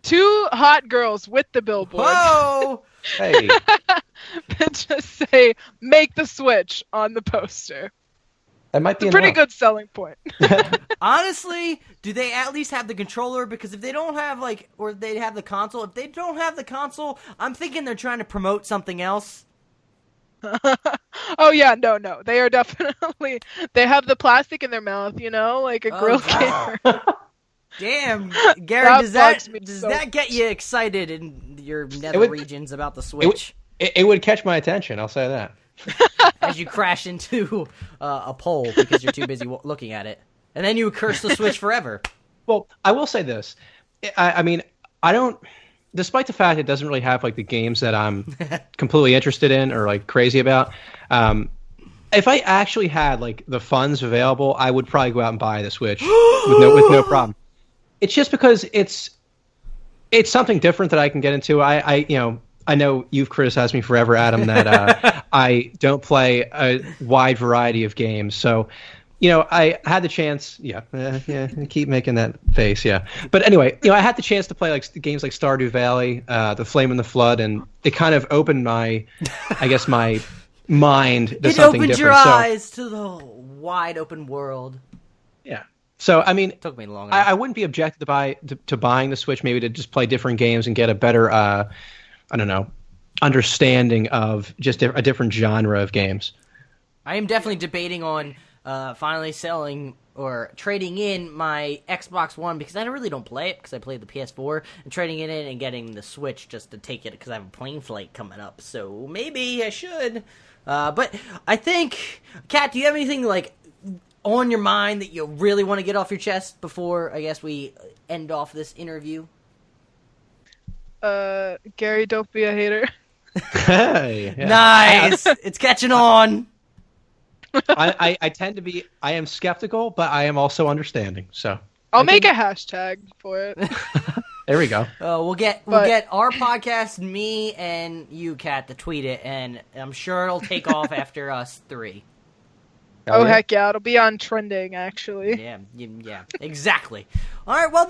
2 hot girls with the billboard. Whoa! Hey. That just say, make the switch on the poster. That might be a pretty good selling point. Honestly, do they at least have the controller? Because if they don't have, or they have the console, if they don't have the console, I'm thinking they're trying to promote something else. Oh yeah, no. They are definitely. They have the plastic in their mouth, like a grill gamer. Damn, Gary, does that get you excited in your nether regions about the Switch? It would catch my attention. I'll say that. As you crash into a pole because you're too busy looking at it, and then you curse the Switch forever. Well, I will say this. I mean, I don't. Despite the fact it doesn't really have the games that I'm completely interested in or crazy about, if I actually had the funds available, I would probably go out and buy the Switch with no problem. It's just because it's something different that I can get into. I know you've criticized me forever, Adam, that I don't play a wide variety of games. So I had the chance. Yeah, keep making that face. Yeah, but anyway, I had the chance to play like games like Stardew Valley, The Flame and the Flood, and it kind of opened my mind to it something opened different. your eyes to the wide open world. Yeah. So I mean, Took me long enough. I wouldn't be objected to buying the Switch, maybe to just play different games and get a better, I don't know, understanding of just a different genre of games. I am definitely debating on finally selling or trading in my Xbox One because I really don't play it because I played the PS4 and trading it in and getting the Switch just to take it because I have a plane flight coming up. So maybe I should. But I think, Kat, do you have anything like on your mind that you really want to get off your chest before I guess we end off this interview? Gary, don't be a hater. Hey, yeah. Nice. It's catching on. I tend to be. I am skeptical, but I am also understanding. So I'll make a hashtag for it. there we go. We'll get our podcast, me and you, Kat, to tweet it, and I'm sure it'll take off after us three. Oh, heck yeah. It'll be on trending, actually. Yeah, exactly. All right, well,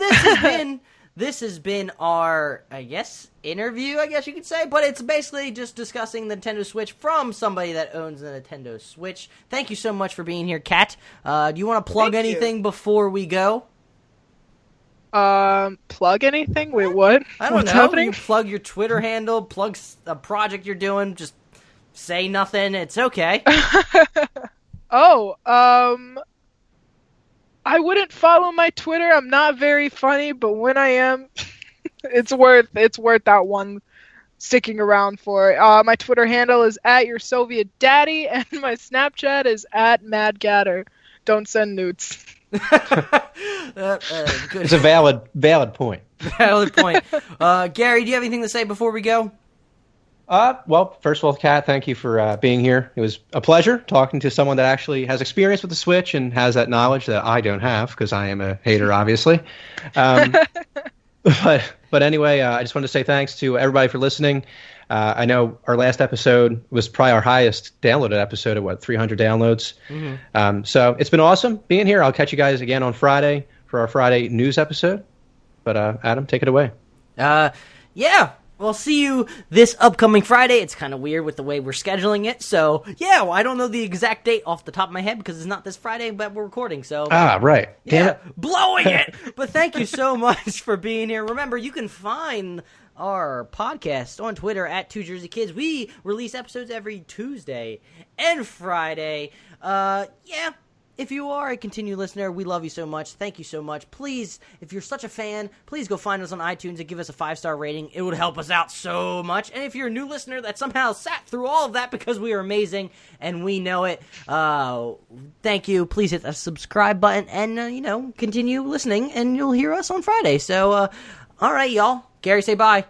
this has been our, I guess, interview, I guess you could say, but it's basically just discussing the Nintendo Switch from somebody that owns the Nintendo Switch. Thank you so much for being here, Kat. Do you want to plug anything before we go? Plug anything? Wait, what? I don't What's know. happening? You plug your Twitter handle, plug a project you're doing, just say nothing. It's okay. I wouldn't follow my Twitter. I'm not very funny, but when I am, it's worth that one sticking around for. My Twitter handle is @YourSovietDaddy, and my Snapchat is @MadGatter. Don't send newts. Good. It's a valid point. Valid point. Gary, do you have anything to say before we go? Well, first of all, Kat, thank you for being here. It was a pleasure talking to someone that actually has experience with the Switch and has that knowledge that I don't have because I am a hater, obviously. But anyway, I just wanted to say thanks to everybody for listening. I know our last episode was probably our highest downloaded episode at 300 downloads. Mm-hmm. So it's been awesome being here. I'll catch you guys again on Friday for our Friday news episode. But Adam, take it away. Yeah. We'll see you this upcoming Friday. It's kind of weird with the way we're scheduling it. So, yeah, I don't know the exact date off the top of my head because it's not this Friday, but we're recording. So, right. Damn it. Blowing it. But thank you so much for being here. Remember, you can find our podcast on Twitter @2JerseyKids. We release episodes every Tuesday and Friday. If you are a continued listener, we love you so much. Thank you so much. Please, if you're such a fan, please go find us on iTunes and give us a 5-star rating. It would help us out so much. And if you're a new listener that somehow sat through all of that because we are amazing and we know it, thank you. Please hit the subscribe button and, continue listening, and you'll hear us on Friday. So, all right, y'all. Gary, say bye.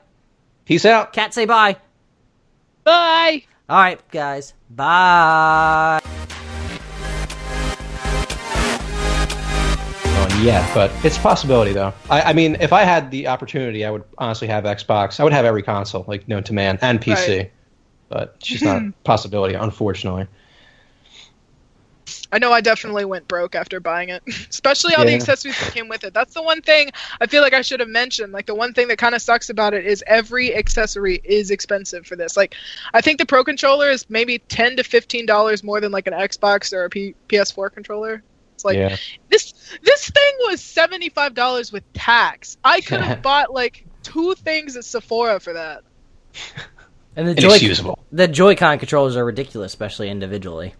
Peace out. Kat, say bye. Bye. All right, guys. Bye. Yeah, but it's a possibility, though. I mean, if I had the opportunity, I would honestly have Xbox. I would have every console, like known to man, and PC. Right. But it's just not a possibility, unfortunately. I know I definitely went broke after buying it, especially all the accessories that came with it. That's the one thing I feel like I should have mentioned. Like, the one thing that kind of sucks about it is every accessory is expensive for this. Like, I think the Pro Controller is maybe $10 to $15 more than, like, an Xbox or a PS4 controller. Like, this thing was $75 with tax. I could have bought like 2 things at Sephora for that. And the Joy-Con controllers are ridiculous, especially individually.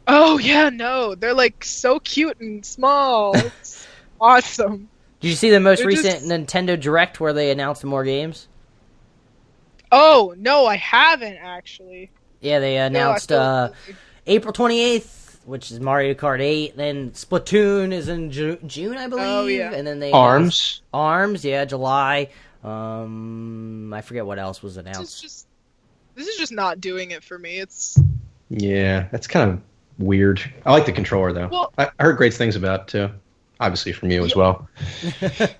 Oh yeah, no, they're like so cute and small. It's awesome. Did you see the most recent Nintendo Direct where they announced more games? Oh no, I haven't actually. Yeah, they announced April 28th. Which is Mario Kart 8. Then Splatoon is in June, I believe. Oh, yeah. And then they Arms, July. I forget what else was announced. This is just not doing it for me. That's kind of weird. I like the controller though. Well, I heard great things about it too. Obviously from you as well.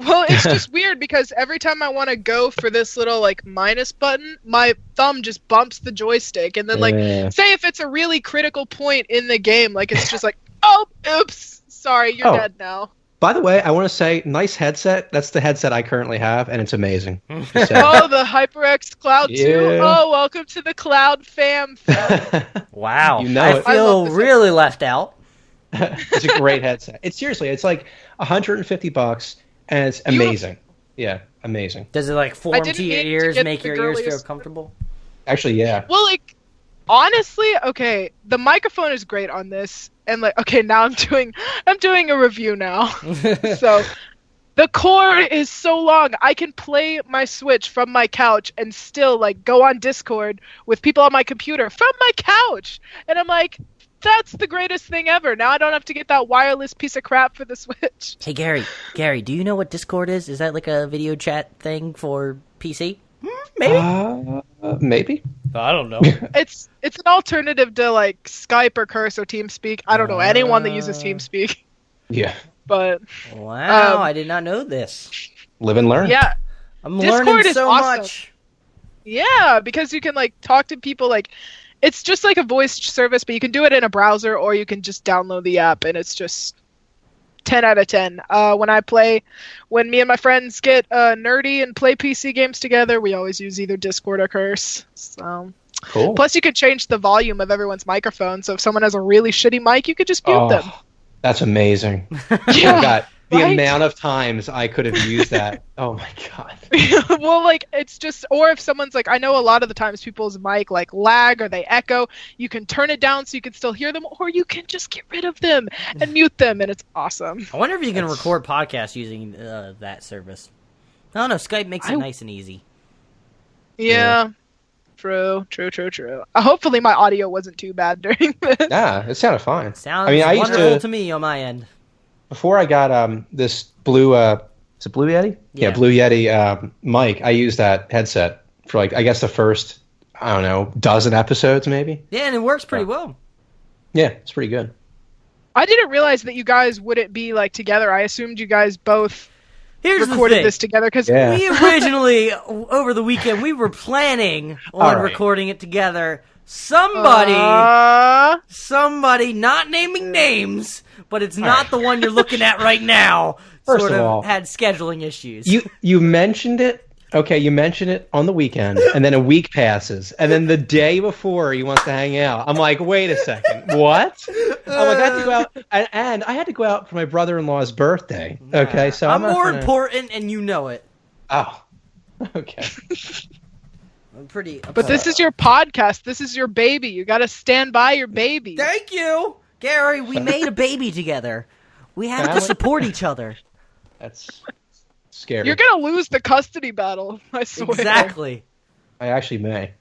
Well, it's just weird because every time I want to go for this little like minus button, my thumb just bumps the joystick, and then say if it's a really critical point in the game, like it's just like Oh, oops. Sorry, you're Oh. dead now. By the way, I want to say, nice headset. That's the headset I currently have, and it's amazing. Just saying. Oh, the HyperX Cloud 2. Yeah. Oh, welcome to the Cloud fam. Wow. You know I it. I feel love this really left out. It's a great headset. It's seriously, it's like $150, and it's amazing. Yeah, amazing. Does it like form didn't to your mean to ears, get make the your ears feel girliest- comfortable? Actually, yeah. Well, like, honestly, okay, the microphone is great on this, and like, okay, now I'm doing a review now. So, the cord is so long. I can play my Switch from my couch and still like go on Discord with people on my computer from my couch, and I'm like, that's the greatest thing ever. Now I don't have to get that wireless piece of crap for the Switch. Hey, Gary, do you know what Discord is? Is that like a video chat thing for PC? Maybe. Maybe. I don't know. It's an alternative to like Skype or Curse or TeamSpeak. I don't know anyone that uses TeamSpeak, Yeah. but Wow, I did not know this. Live and learn. yeah, I'm Discord learning is so awesome. much. yeah, because you can like talk to people like it's just like a voice service, but you can do it in a browser or you can just download the app, and it's just 10 out of 10. When me and my friends get nerdy and play PC games together, we always use either Discord or Curse. So. Cool. Plus, you could change the volume of everyone's microphone. So if someone has a really shitty mic, you could just mute them. That's amazing. Oh my Yeah, God. The right? amount of times I could have used that. Oh my God. Well, like, it's just, or if someone's like, I know a lot of the times people's mic like lag or they echo, you can turn it down so you can still hear them, or you can just get rid of them and mute them, and it's awesome. I wonder if you can record podcasts using that service. I don't know. Skype makes it nice and easy. Yeah. True. Hopefully my audio wasn't too bad during this. Yeah, it sounded fine. Sounds I mean, I used wonderful to, to me on my end. before I got this blue, is it Blue Yeti? Yeah. Blue Yeti mic. I used that headset for like, I guess the first, I don't know, dozen episodes maybe. Yeah, and it works pretty well. Yeah, it's pretty good. I didn't realize that you guys wouldn't be like together. I assumed you guys both Here's the recorded thing. this together because Yeah. We originally, over the weekend, we were planning on All right. recording it together. Somebody, not naming names, but it's not the one you're looking at right now, First sort of all, had scheduling issues. You mentioned it. Okay, you mentioned it on the weekend, and then a week passes, and then the day before he wants to hang out. I'm like, wait a second, what? I'm like, I had to go out, and I had to go out for my brother-in-law's birthday. Okay, so I'm not more gonna- important, and you know it. Oh, okay. I'm pretty. But this is your podcast. This is your baby. You got to stand by your baby. Thank you, Gary. We made a baby together. We have to Family? support each other. That's scary. You're gonna lose the custody battle. I swear. Exactly. I actually may.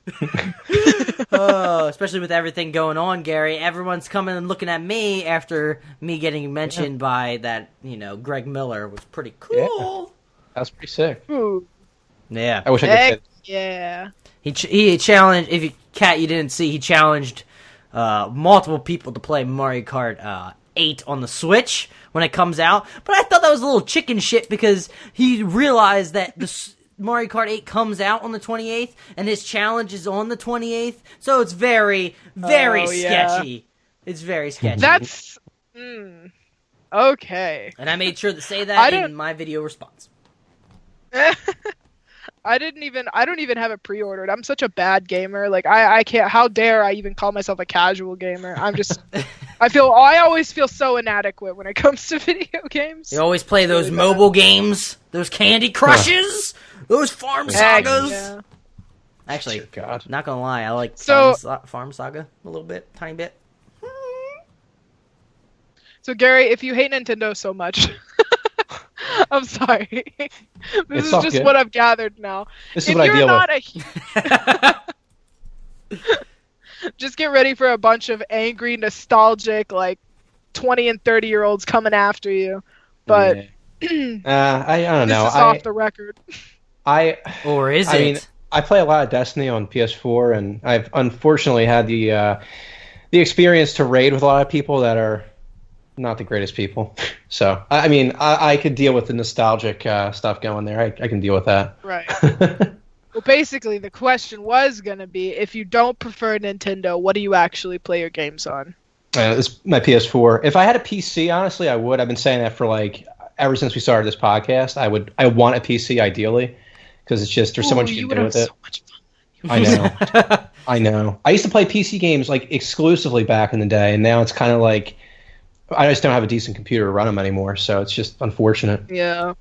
Oh, especially with everything going on, Gary. Everyone's coming and looking at me after me getting mentioned by that, Greg Miller was pretty cool. That's pretty sick. Ooh, Yeah. I wish I could heck say yeah. He challenged, if you, Kat, you didn't see, he challenged multiple people to play Mario Kart 8 on the Switch when it comes out. But I thought that was a little chicken shit because he realized that Mario Kart 8 comes out on the 28th and his challenge is on the 28th. So it's very, very sketchy. It's very sketchy. That's okay. And I made sure to say that in my video response. I don't even have it pre-ordered. I'm such a bad gamer. Like I can't. How dare I even call myself a casual gamer? I'm just. I always feel so inadequate when it comes to video games. You always play those mobile games, those Candy Crushes, those Farm Sagas. Yeah. Actually, God. not gonna lie, I like Farm Saga a little bit, tiny bit. So Gary, if you hate Nintendo so much, I'm sorry. This is all just good. what I've gathered now. This is If what I you're deal not with. just get ready for a bunch of angry, nostalgic, like 20 and 30-year-olds coming after you. But I don't know. this is off the record. Or is I it? mean, I play a lot of Destiny on PS4, and I've unfortunately had the experience to raid with a lot of people that are not the greatest people. So, I mean, I could deal with the nostalgic stuff going there. I can deal with that. Right. Well, basically, the question was going to be, if you don't prefer Nintendo, what do you actually play your games on? It's my PS4. If I had a PC, honestly, I would. I've been saying that for like ever since we started this podcast. I want a PC ideally because it's just there's so much you can do with it. So much fun. I know. I know. I used to play PC games like exclusively back in the day, and now it's kind of like I just don't have a decent computer to run them anymore. So it's just unfortunate. Yeah.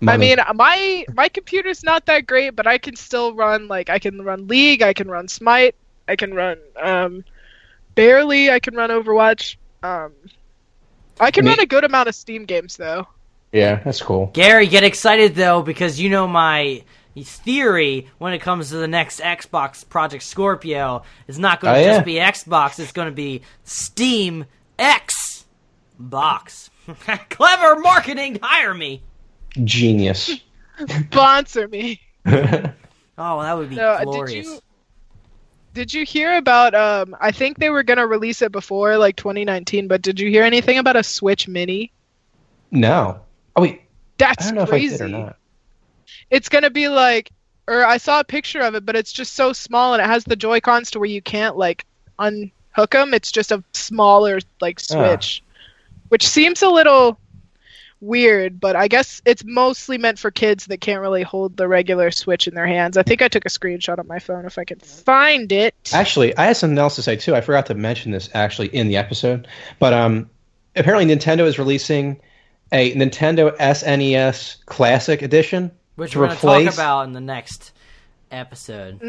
Money. I mean, my computer's not that great, but I can still run I can run League, I can run Smite, I can run barely, I can run Overwatch. I can run a good amount of Steam games though. Yeah, that's cool. Gary, get excited though, because you know my theory when it comes to the next Xbox, Project Scorpio, is not going to just be Xbox, it's going to be Steam X Box. Clever marketing, hire me. Genius. Sponsor me. Oh, that would be glorious. Did you hear about I think they were going to release it before like 2019, but did you hear anything about a Switch Mini? No. Oh wait. That's I don't know crazy. if I did or not. It's going to be like, or I saw a picture of it, but it's just so small and it has the Joy-Cons to where you can't like unhook them. It's just a smaller like Switch, which seems a little weird, but I guess it's mostly meant for kids that can't really hold the regular Switch in their hands. I think I took a screenshot on my phone if I can find it. Actually, I had something else to say too. I forgot to mention this actually in the episode, but apparently Nintendo is releasing a Nintendo SNES Classic Edition, which we're going to talk about in the next episode.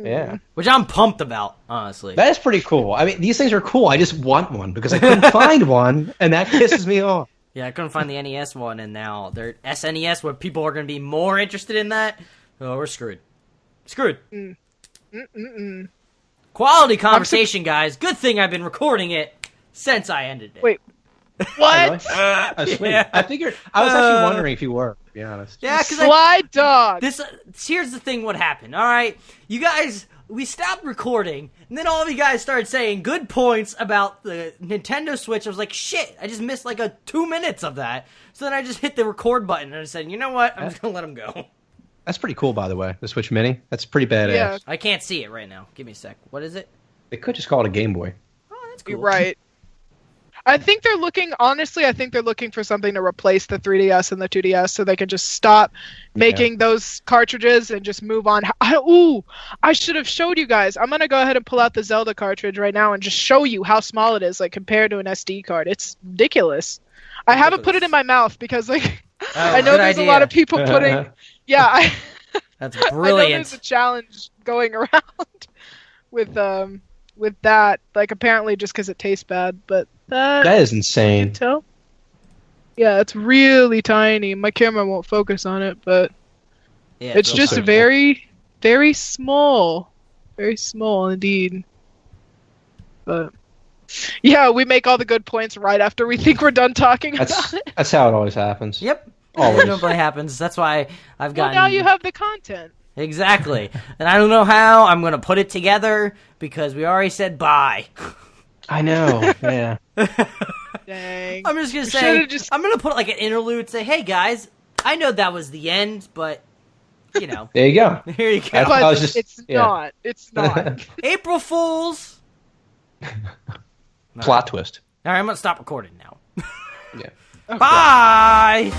Yeah. Which I'm pumped about, honestly. That is pretty cool. I mean, these things are cool. I just want one because I couldn't find one, and that pisses me off. Yeah, I couldn't find the NES one, and now they're SNES, where people are going to be more interested in that. Oh, we're screwed. Screwed. Quality conversation, guys. Good thing I've been recording it since I ended it. Wait. What? Yeah. I figured. I was actually wondering if you were, to be honest. Yeah, because Slide dog. Here's the thing. What happened? All right, you guys. We stopped recording, and then all of you guys started saying good points about the Nintendo Switch. I was like, shit, I just missed like 2 minutes of that. So then I just hit the record button, and I said, you know what? I'm just going to let them go. That's pretty cool, by the way, the Switch Mini. That's pretty badass. Yeah. I can't see it right now. Give me a sec. What is it? They could just call it a Game Boy. Oh, that's cool. You're right. I think they're looking for something to replace the 3DS and the 2DS so they can just stop making those cartridges and just move on. I should have showed you guys. I'm going to go ahead and pull out the Zelda cartridge right now and just show you how small it is, like compared to an SD card. It's ridiculous. I haven't put it in my mouth because like I know there's a lot of people putting That's I know brilliant. there's a challenge going around with that, like apparently just because it tastes bad, but that is insane. Tell? Yeah, it's really tiny. My camera won't focus on it, but it's just simple. very, very small. Very small indeed. But yeah, we make all the good points right after we think we're done talking about it. That's how it always happens. Yep. Always. It normally happens. That's why I've gotten... Well, now you have the content. Exactly. And I don't know how I'm going to put it together because we already said bye. I know, yeah. Dang. I'm just going to say, I'm going to put like an interlude, say, hey guys, I know that was the end, but, you know. There you go. Here you go. But it's not. It's not. April Fools. Plot twist. All right, I'm going to stop recording now. Yeah. Bye!